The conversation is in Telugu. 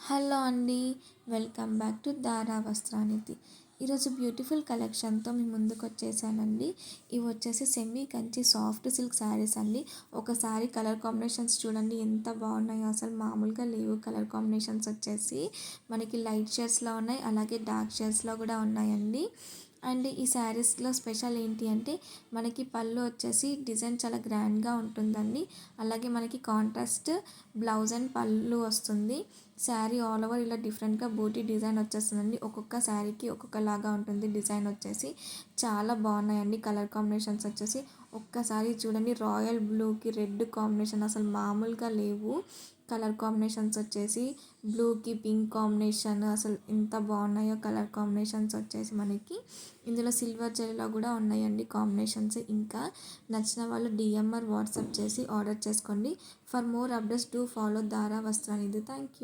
హలో అండి. వెల్కమ్ బ్యాక్ టు దారా వస్త్రానిధి. ఈరోజు బ్యూటిఫుల్ కలెక్షన్తో మీ ముందుకు వచ్చేసానండి. ఇవి వచ్చేసి semi Kanchi soft silk saris అండి. ఒకసారి కలర్ కాంబినేషన్స్ చూడండి ఎంత బాగున్నాయో, అసలు మామూలుగా లేవు. కలర్ కాంబినేషన్స్ వచ్చేసి మనకి లైట్ షేడ్స్లో ఉన్నాయి, అలాగే డార్క్ షేడ్స్లో కూడా ఉన్నాయండి. అండ్ ఈ శారీస్లో స్పెషల్ ఏంటి అంటే మనకి పళ్ళు వచ్చేసి డిజైన్ చాలా గ్రాండ్గా ఉంటుందండి. అలాగే మనకి కాంట్రాస్ట్ బ్లౌజ్ అండ్ పళ్ళు వస్తుంది. శారీ ఆల్ ఓవర్ ఇలా డిఫరెంట్గా బూటీ డిజైన్ వచ్చేస్తుందండి. ఒక్కొక్క శారీకి ఒక్కొక్కలాగా ఉంటుంది డిజైన్ వచ్చేసి. చాలా బాగున్నాయండి కలర్ కాంబినేషన్స్ వచ్చేసి. ఒక్కసారి చూడండి, రాయల్ బ్లూకి రెడ్ కాంబినేషన్ అసలు మామూలుగా లేవు. కలర్ కాంబినేషన్స్ వచ్చేసి బ్లూకి పింక్ కాంబినేషన్ అసలు ఎంత బాగున్నాయో కలర్ కాంబినేషన్స్ వచ్చేసి మనకి. ఇందులో సిల్వర్ జరీలో కూడా ఉన్నాయండి కాంబినేషన్స్. ఇంకా నచ్చిన వాళ్ళు డిఎంఆర్ వాట్సాప్ చేసి ఆర్డర్ చేసుకోండి. For more updates do follow దారా వస్త్రానిధి. Thank you.